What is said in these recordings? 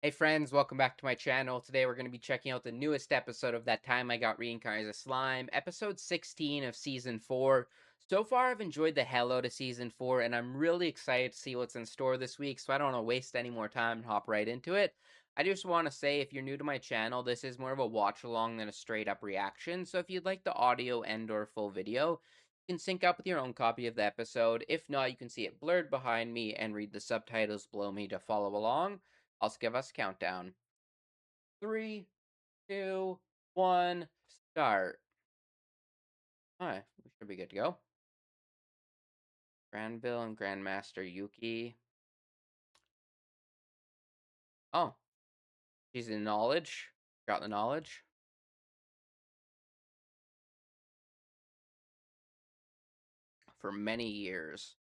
Hey friends, welcome back to my channel. Today we're going to be checking out the newest episode of That Time I Got Reincarnated as a Slime, episode 16 of season 4. So far I've enjoyed the hell out of season 4 and I'm really excited to see what's in store this week, so I don't want to waste any more time and hop right into it. I just want to say, if you're new to my channel, this is more of a watch along than a straight up reaction, so if you'd like the audio and or full video, you can sync up with your own copy of the episode. If not, you can see it blurred behind me and read the subtitles below me to follow along. I'll give us a countdown. Three, two, one, start. Alright, we should be good to go. Granville and Grandmaster Yuki. Oh, she's in knowledge. Got the knowledge. For many years.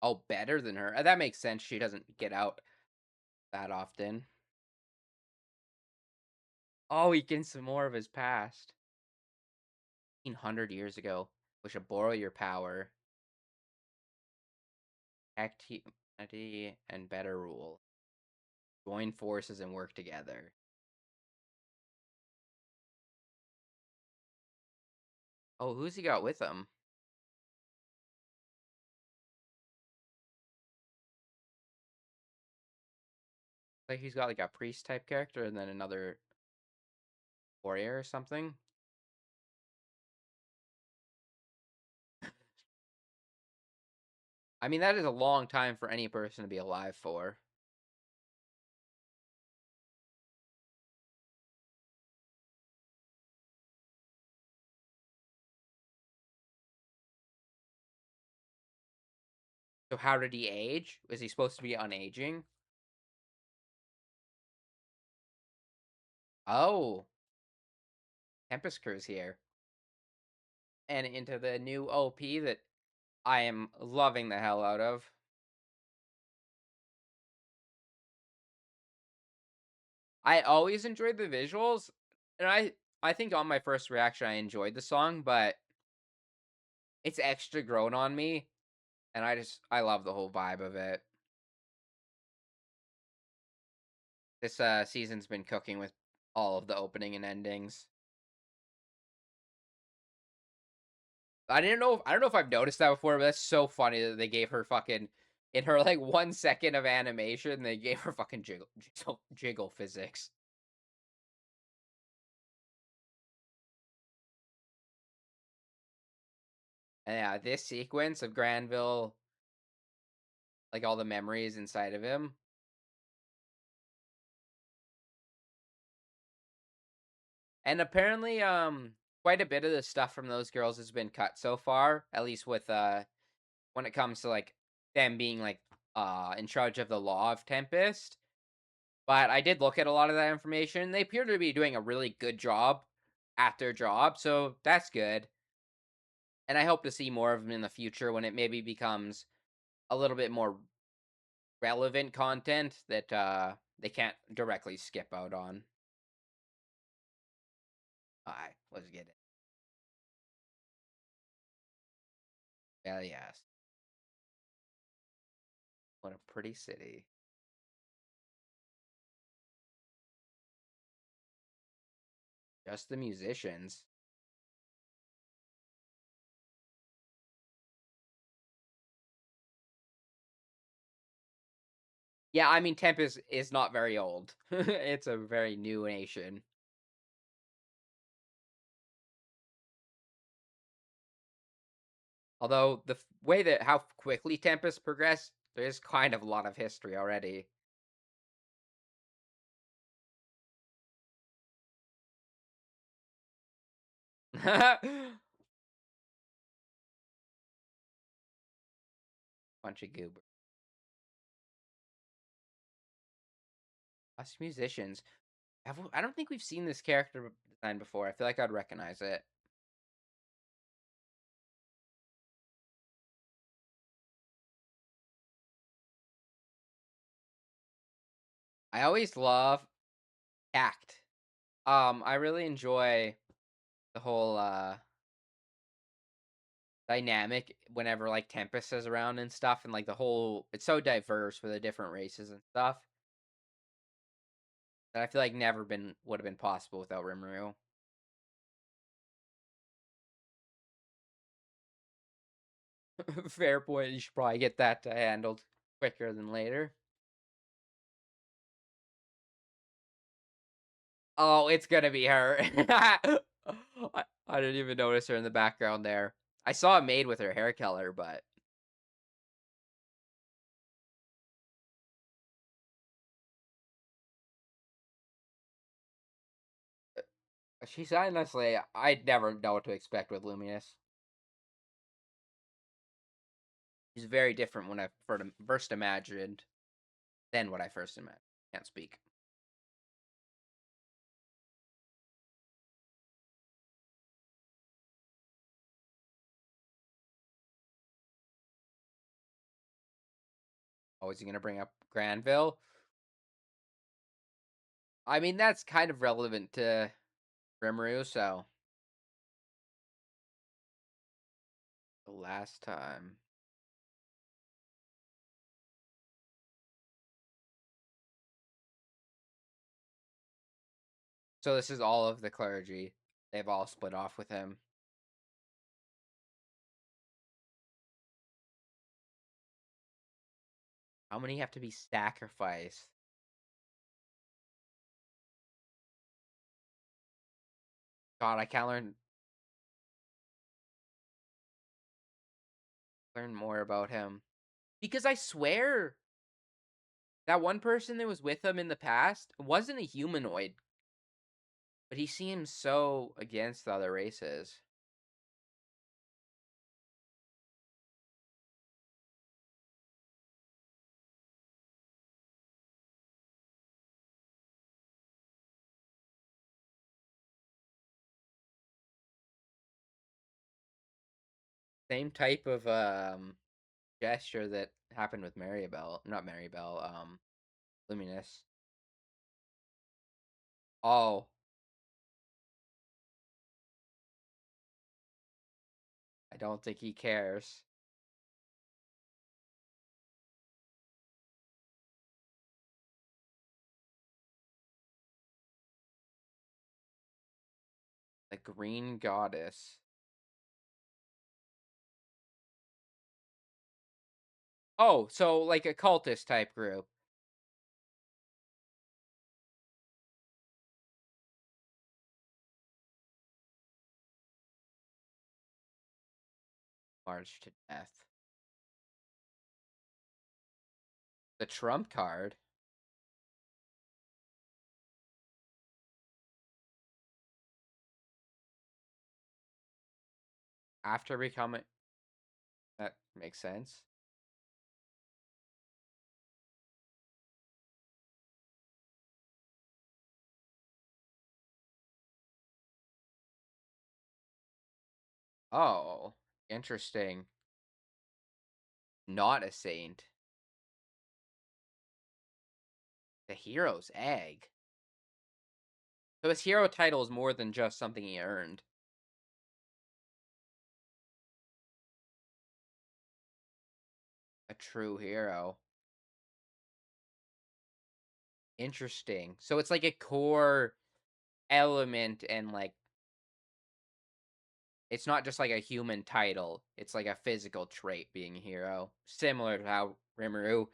Oh, better than her. That makes sense. She doesn't get out that often. Oh, he gets some more of his past. 1,500 years ago. We should borrow your power. Act humanity and better rule. Join forces and work together. Oh, who's he got with him? Like he's got like a priest type character and then another warrior or something. I mean, that is a long time for any person to be alive for. So how did he age? Was he supposed to be unaging? Oh, Tempest Crew's here. And into the new OP that I am loving the hell out of. I always enjoyed the visuals, and I think on my first reaction I enjoyed the song, but it's extra grown on me, and I love the whole vibe of it. This season's been cooking with all of the opening and endings. I don't know if I've noticed that before, but that's so funny that they gave her fucking in her like 1 second of animation, they gave her fucking jiggle physics. And yeah, this sequence of Granville, like all the memories inside of him. And apparently, quite a bit of the stuff from those girls has been cut so far, at least with when it comes to like them being like in charge of the law of Tempest. But I did look at a lot of that information. They appear to be doing a really good job at their job, so that's good. And I hope to see more of them in the future when it maybe becomes a little bit more relevant content that they can't directly skip out on. Alright, let's get it. Hell yes. What a pretty city. Just the musicians. Yeah, I mean, Tempest is not very old. It's a very new nation. Although way that how quickly Tempest progressed, there's kind of a lot of history already. Bunch of goober. Us musicians. I don't think we've seen this character design before. I feel like I'd recognize it. I always love act. I really enjoy the whole dynamic whenever like Tempest is around and stuff, and like the whole it's so diverse with the different races and stuff that I feel like never been would have been possible without Rimuru. Fair point. You should probably get that handled quicker than later. Oh, it's gonna be her. I didn't even notice her in the background there. I saw a maid with her hair color, but she's honestly, I never know what to expect with Lumius. She's very different when I first imagined than what I first imagined. Can't speak. Oh, is he gonna bring up Granville? I mean, that's kind of relevant to Rimuru, so the last time. So this is all of the clergy. They've all split off with him. How many have to be sacrificed? God, I can't learn more about him. Because I swear that one person that was with him in the past wasn't a humanoid, but he seems so against the other races. Same type of gesture that happened with Maribel, not Maribel, Luminous. Oh, I don't think he cares. The Green Goddess. Oh, so like a cultist type group. March to death. The Trump card. After becoming. That makes sense. Oh, interesting. Not a saint. The hero's egg. So his hero title is more than just something he earned. A true hero. Interesting. So it's like a core element and like it's not just like a human title. It's like a physical trait being a hero. Similar to how Rimuru,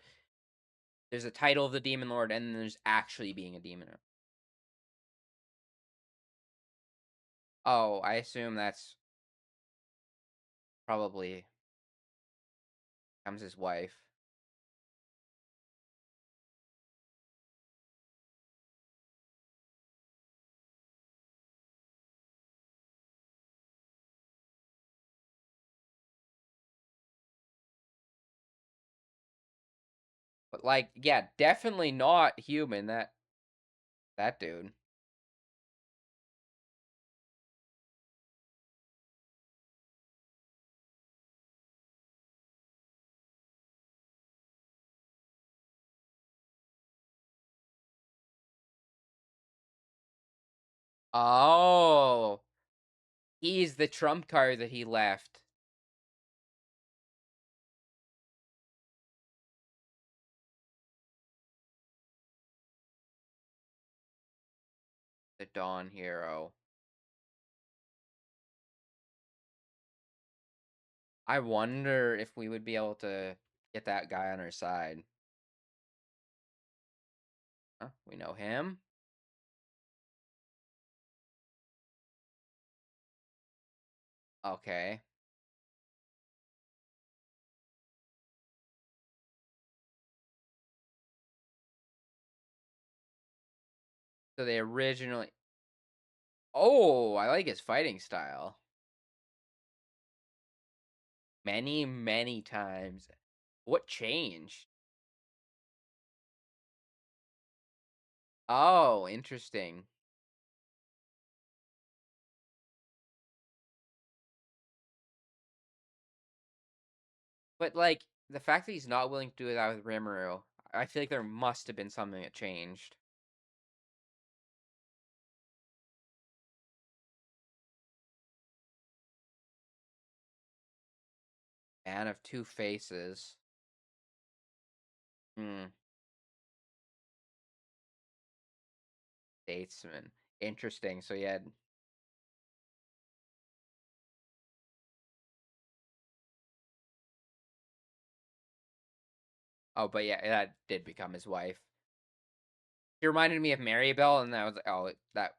there's a title of the demon lord and then there's actually being a demon. Oh, I assume that's probably comes his wife. But like, yeah, definitely not human, that dude. Oh, he's the trump card that he left. The Dawn hero. I wonder if we would be able to get that guy on our side. Huh? We know him. Okay. So they originally. Oh, I like his fighting style. Many, many times. What changed? Oh, interesting. But like the fact that he's not willing to do that with Rimuru, I feel like there must have been something that changed. Man of two faces. Hmm. Statesman. Interesting. So yeah. Oh, but yeah, that did become his wife. He reminded me of Maribel, and I was like, oh, that.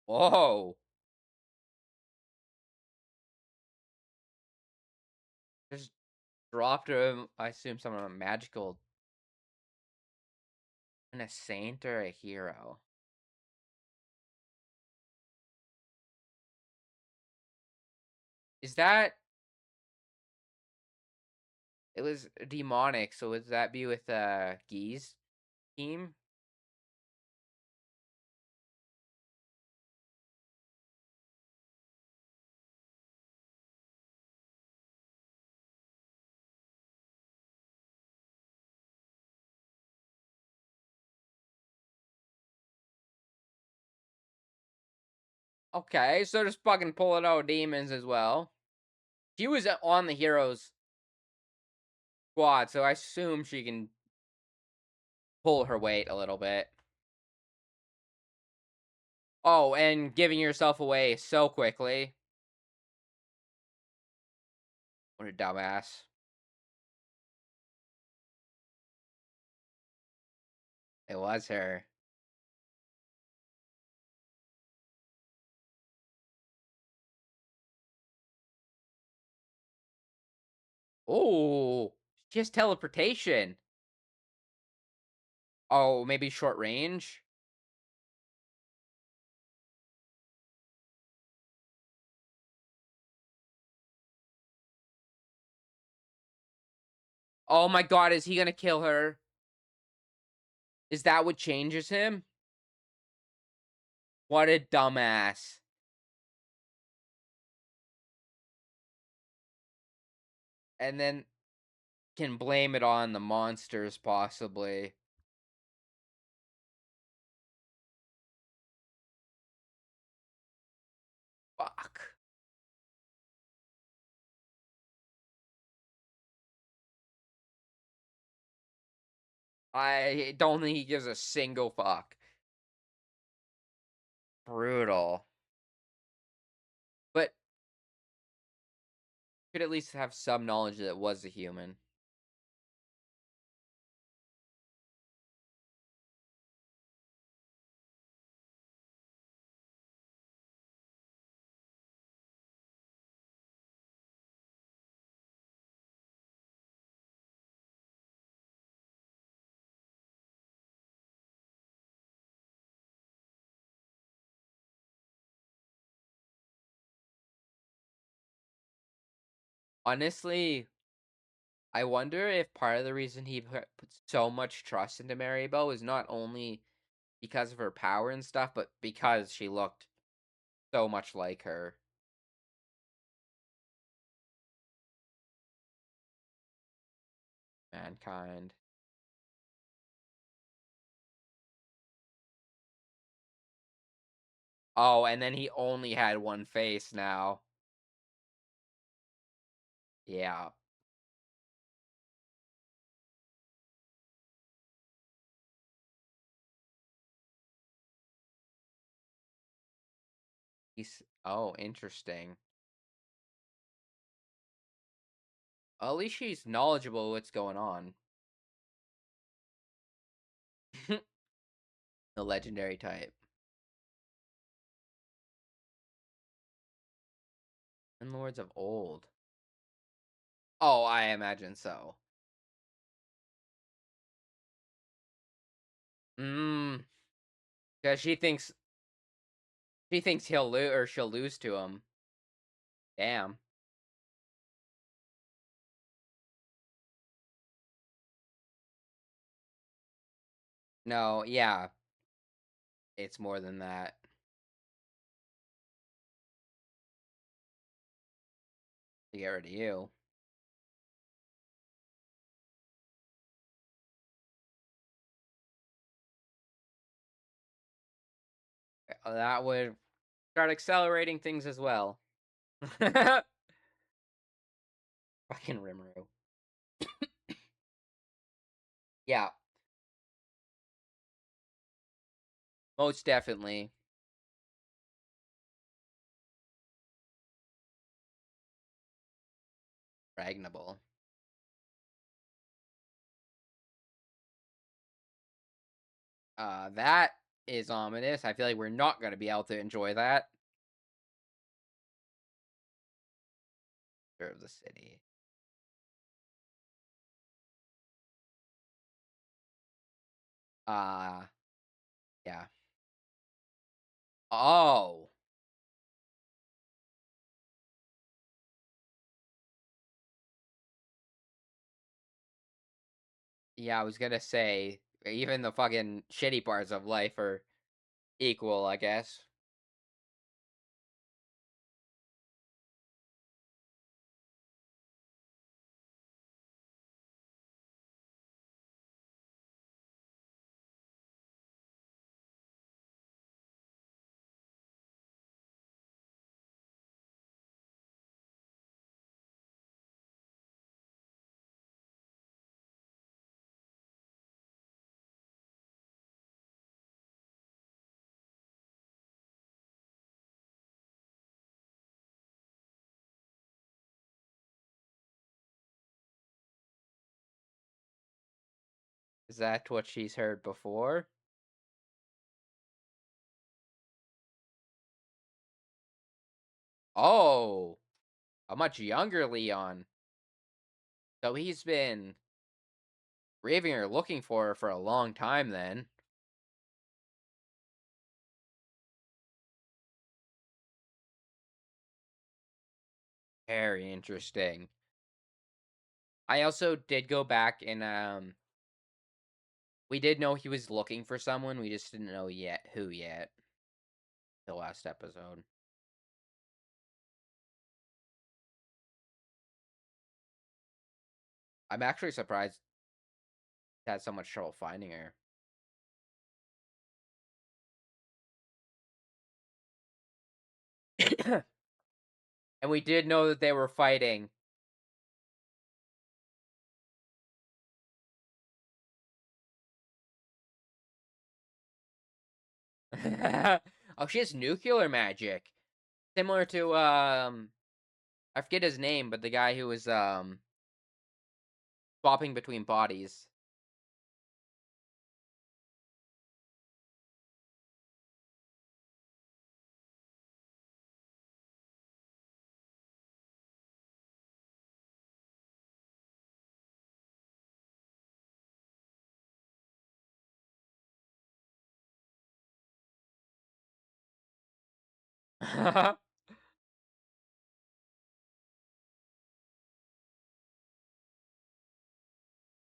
Whoa. Just dropped him. I assume someone magical and a saint or a hero. Is that it was demonic, so would that be with Gee's team? Okay, so just fucking pulling out demons as well. She was on the heroes squad, so I assume she can pull her weight a little bit. Oh, and giving yourself away so quickly. What a dumbass. It was her. Oh, she has teleportation. Oh, maybe short range? Oh my god, is he gonna kill her? Is that what changes him? What a dumbass. And then can blame it on the monsters, possibly. Fuck. I don't think he gives a single fuck. Brutal. But could at least have some knowledge that it was a human. Honestly, I wonder if part of the reason he put so much trust into Maribel is not only because of her power and stuff, but because she looked so much like her. Mankind. Oh, and then he only had one face now. Yeah. He's oh, interesting. At least she's knowledgeable what's going on. The legendary type. And Lords of Old. Oh, I imagine so. Mm, because she thinks he'll lose or she'll lose to him. Damn. No, yeah, it's more than that to get rid of you. That would start accelerating things as well. Fucking Rimuru. Yeah, most definitely. Ragnable. That is ominous. I feel like we're not gonna be able to enjoy that. Of the city. Uh, yeah. Oh, yeah. I was gonna say even the fucking shitty parts of life are equal, I guess. Is that what she's heard before? Oh, a much younger Leon. So he's been raving or looking for her for a long time then. Very interesting. I also did go back and we did know he was looking for someone. We just didn't know yet who yet. The last episode. I'm actually surprised he had so much trouble finding her. And we did know that they were fighting. Oh, she has nuclear magic. Similar to I forget his name, but the guy who was swapping between bodies.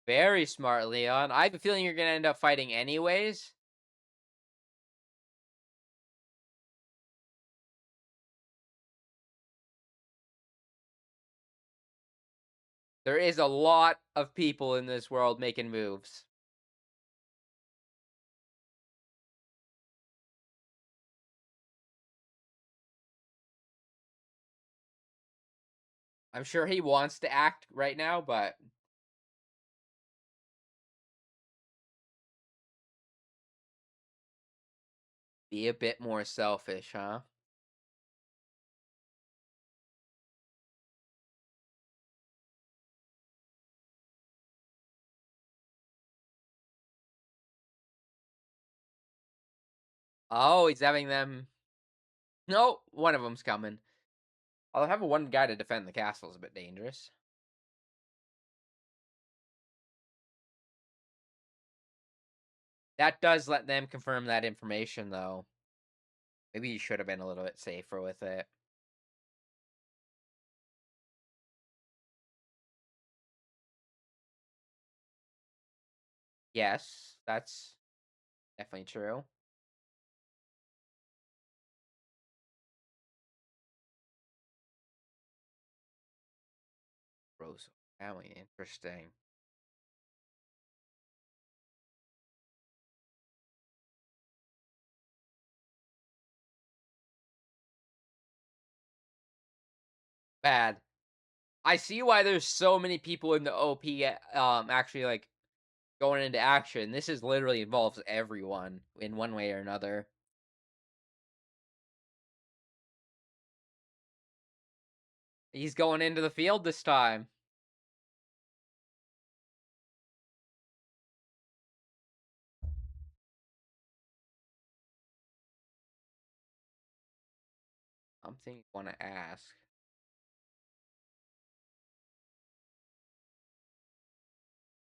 Very smart, Leon. I have a feeling you're gonna end up fighting anyways. There is a lot of people in this world making moves. I'm sure he wants to act right now, but be a bit more selfish, huh? Oh, he's having them. No, one of them's coming. I'll have one guy to defend the castle is a bit dangerous. That does let them confirm that information, though. Maybe you should have been a little bit safer with it. Yes, that's definitely true. Rose family, interesting. Bad. I see why there's so many people in the OP actually like going into action. This is literally involves everyone in one way or another. He's going into the field this time. Something you want to ask.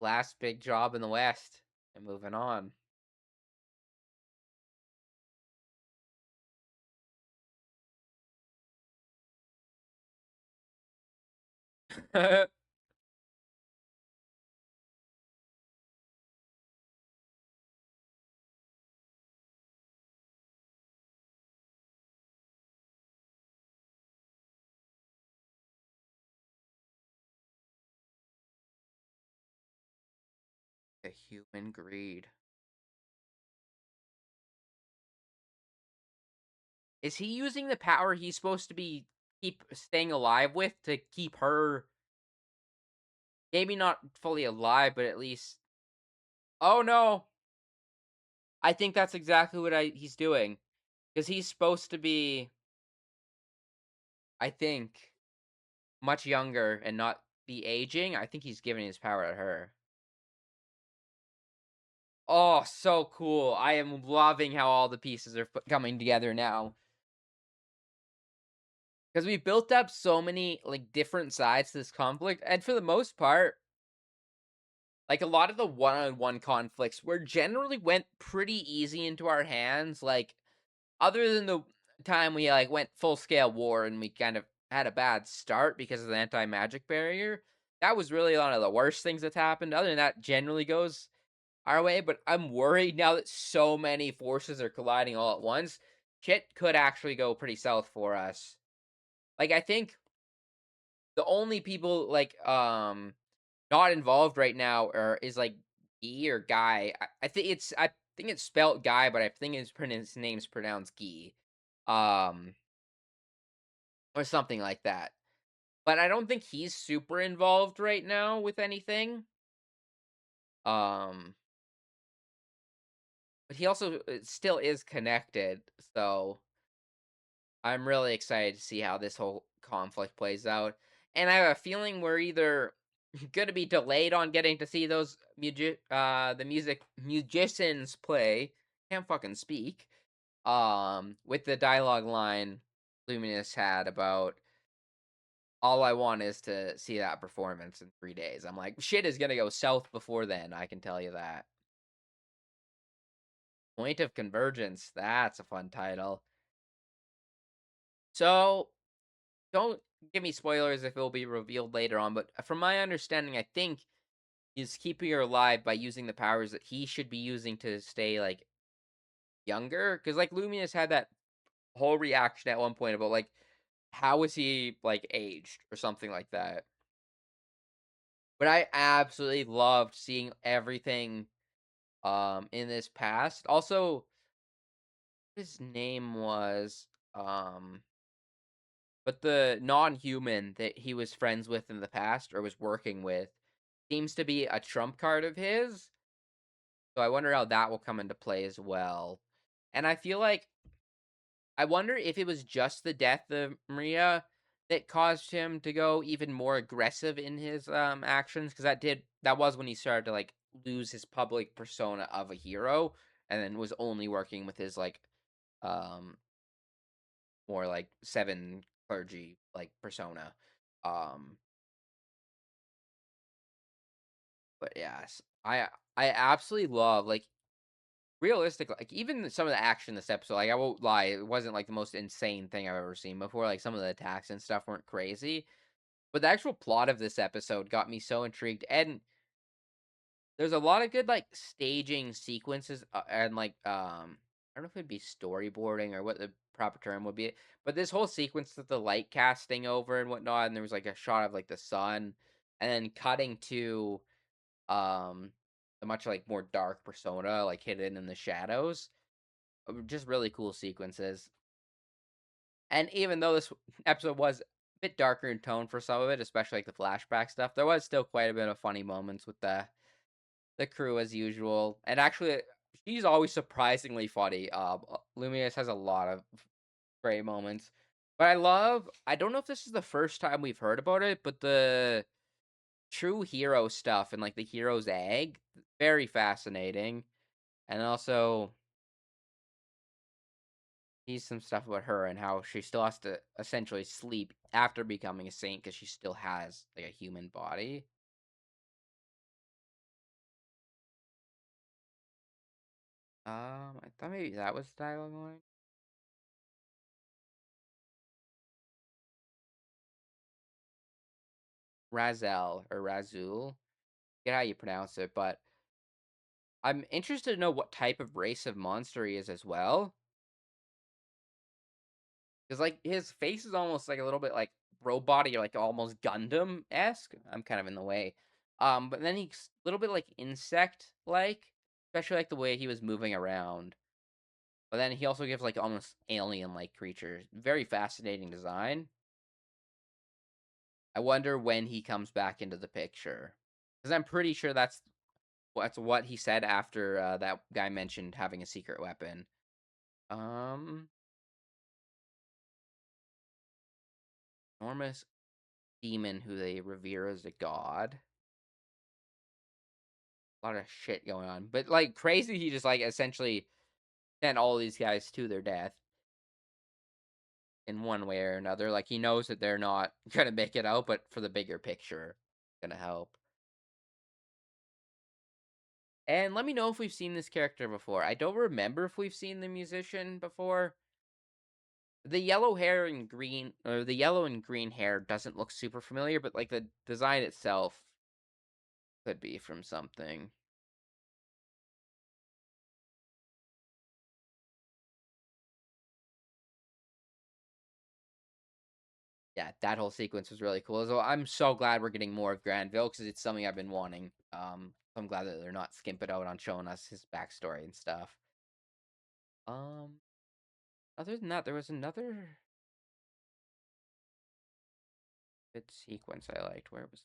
Last big job in the West. And moving on. The human greed. Is he using the power he's supposed to be keep staying alive with to keep her maybe not fully alive, but at least oh no. I think that's exactly what he's doing. Because he's supposed to be, I think, much younger and not be aging. I think he's giving his power to her. Oh, so cool. I am loving how all the pieces are coming together now. Because we built up so many like different sides to this conflict, and for the most part, like a lot of the one-on-one conflicts were generally went pretty easy into our hands. Like other than the time we like went full scale war and we kind of had a bad start because of the anti magic barrier, that was really one of the worst things that's happened. Other than that, generally goes our way. But I'm worried now that so many forces are colliding all at once. Shit could actually go pretty south for us. Like I think the only people like not involved right now are is like Guy or Guy. I think it's spelled Guy, but I think his name's pronounced Guy. Um or something like that. But I don't think he's super involved right now with anything. Um but he also still is connected, so I'm really excited to see how this whole conflict plays out. And I have a feeling we're either going to be delayed on getting to see those the music musicians play. Can't fucking speak. With the dialogue line Luminous had about all I want is to see that performance in 3 days. I'm like, shit is gonna go south before then. I can tell you that. Point of Convergence. That's a fun title. So don't give me spoilers if it will be revealed later on, but from my understanding, I think he's keeping her alive by using the powers that he should be using to stay like younger. Because like Luminous had that whole reaction at one point about like how is he like aged or something like that. But I absolutely loved seeing everything in this past. Also, his name was um but the non-human that he was friends with in the past or was working with seems to be a trump card of his. So I wonder how that will come into play as well. And I feel like I wonder if it was just the death of Maria that caused him to go even more aggressive in his actions, because that was when he started to like lose his public persona of a hero and then was only working with his like um more like seven clergy like persona. Um but yes, I absolutely love like realistic, like, even some of the action in this episode, like, I won't lie, it wasn't, like, the most insane thing I've ever seen before, like, some of the attacks and stuff weren't crazy, but the actual plot of this episode got me so intrigued, and there's a lot of good, like, staging sequences, and, like, I don't know if it'd be storyboarding or what the proper term would be, but this whole sequence with the light casting over and whatnot, and there was, like, a shot of, like, the sun, and then cutting to, um, a much, like, more dark persona, like, hidden in the shadows. Just really cool sequences. And even though this episode was a bit darker in tone for some of it, especially like the flashback stuff, there was still quite a bit of funny moments with the crew as usual. And actually, she's always surprisingly funny. Lumius has a lot of great moments. But I don't know if this is the first time we've heard about it, but the true hero stuff and like the hero's egg, very fascinating. And also sees some stuff about her and how she still has to essentially sleep after becoming a saint because she still has like a human body. I thought maybe that was the dialogue line. Razel or Razul, get how you pronounce it, but I'm interested to know what type of race of monster he is as well. Because like his face is almost like a little bit like robot or like almost Gundam esque. I'm kind of in the way. But then he's a little bit like insect like, especially like the way he was moving around. But then he also gives, like, almost alien-like creatures. Very fascinating design. I wonder when he comes back into the picture, because 'Cause I'm pretty sure that's what he said after, that guy mentioned having a secret weapon. Um, enormous demon who they revere as a god. A lot of shit going on. But, like, crazy he just, like, essentially sent all these guys to their death in one way or another. Like, he knows that they're not gonna make it out, but for the bigger picture, gonna help. And let me know if we've seen this character before. I don't remember if we've seen the musician before. The yellow hair and green, or the yellow and green hair doesn't look super familiar, but like the design itself could be from something. Yeah, that whole sequence was really cool. So I'm so glad we're getting more of Granville because it's something I've been wanting. I'm glad that they're not skimping out on showing us his backstory and stuff. Um, Other than that, there was another good sequence I liked. Where was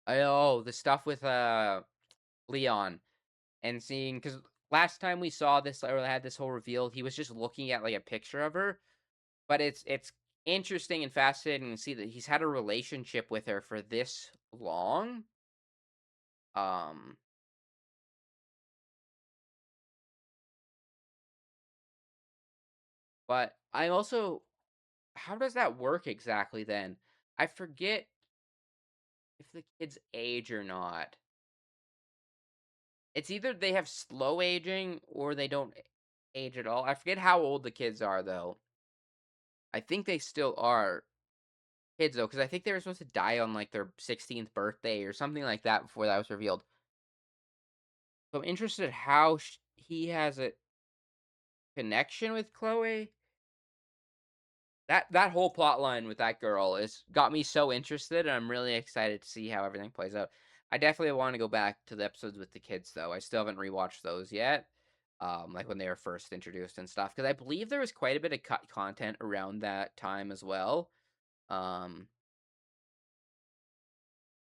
oh, the stuff with Leon and seeing because last time we saw this or had this whole reveal, he was just looking at like a picture of her. But it's interesting and fascinating to see that he's had a relationship with her for this long. Um, but I also how does that work exactly then? I forget if the kids age or not. It's either they have slow aging or they don't age at all. I forget how old the kids are though. I think they still are kids though, because I think they were supposed to die on like their 16th birthday or something like that before that was revealed. So I'm interested how he has a connection with Chloe. That whole plot line with that girl is got me so interested, and I'm really excited to see how everything plays out. I definitely want to go back to the episodes with the kids though. I still haven't rewatched those yet. like when they were first introduced and stuff. Because I believe there was quite a bit of cut content around that time as well. Um,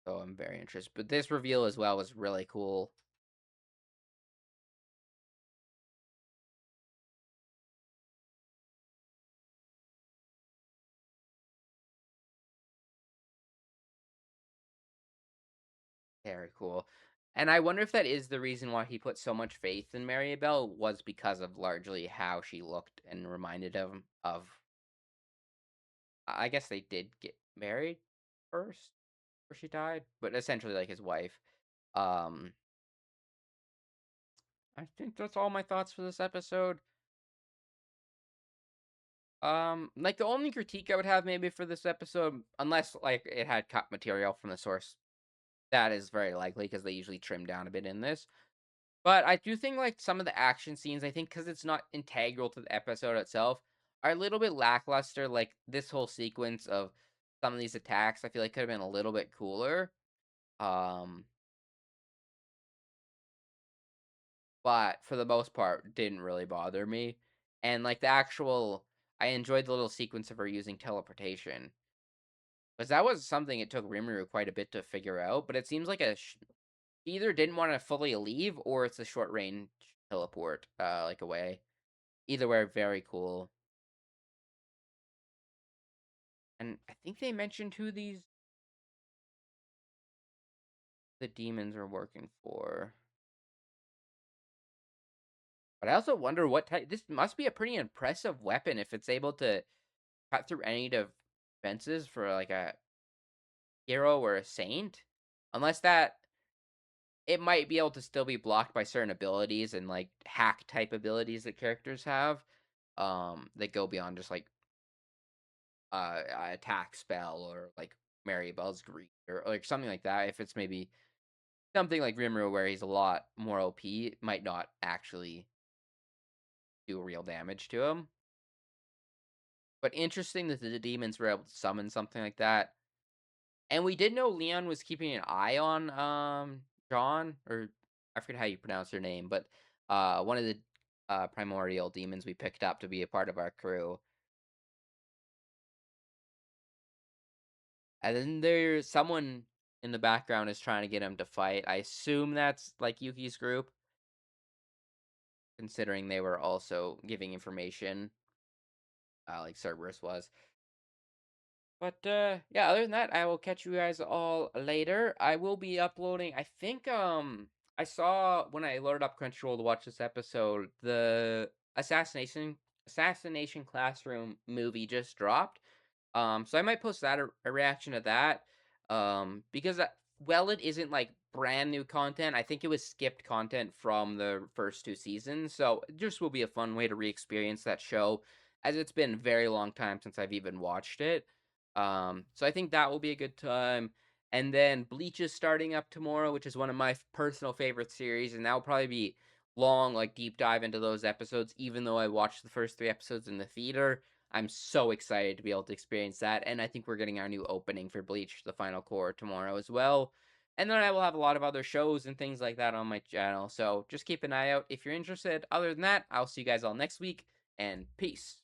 so I'm very interested. But this reveal as well was really cool. Very cool. And I wonder if that is the reason why he put so much faith in Maribel was because of largely how she looked and reminded him of. I guess they did get married first, before she died, but essentially like his wife. Um, I think that's all my thoughts for this episode. Like the only critique I would have maybe for this episode, unless like it had cut material from the source, that is very likely because they usually trim down a bit in this. But I do think like some of the action scenes, I think because it's not integral to the episode itself, are a little bit lackluster. Like this whole sequence of some of these attacks, I feel like could have been a little bit cooler. Um, but for the most part, didn't really bother me. And like the actual, I enjoyed the little sequence of her using teleportation. Because that was something it took Rimuru quite a bit to figure out, but it seems like she either didn't want to fully leave or it's a short range teleport, like away. Either way, very cool. And I think they mentioned who the demons are working for. But I also wonder what type. This must be a pretty impressive weapon if it's able to cut through any defenses for like a hero or a saint. Unless that it might be able to still be blocked by certain abilities and like hack type abilities that characters have. That go beyond just like attack spell or like Maribel's greed or like something like that. If it's maybe something like Rimuru where he's a lot more OP, it might not actually do real damage to him. But interesting that the demons were able to summon something like that. And we did know Leon was keeping an eye on John, or I forget how you pronounce her name, but one of the primordial demons we picked up to be a part of our crew. And then there's someone in the background is trying to get him to fight. I assume that's like Yuki's group, considering they were also giving information, like Cerberus was. But yeah, other than that, I will catch you guys all later. I will be uploading. I think I saw when I loaded up Crunchyroll to watch this episode, the assassination classroom movie just dropped. So I might post that a reaction to that. Because well, it isn't like brand new content. I think it was skipped content from the first two seasons. So it just will be a fun way to re-experience that show, as it's been a very long time since I've even watched it. So I think that will be a good time. And then Bleach is starting up tomorrow, which is one of my personal favorite series, and that will probably be long, like deep dive into those episodes. Even though I watched the first three episodes in the theater, I'm so excited to be able to experience that. And I think we're getting our new opening for Bleach, the final core, tomorrow as well. And then I will have a lot of other shows and things like that on my channel. So just keep an eye out if you're interested. Other than that, I'll see you guys all next week, and peace.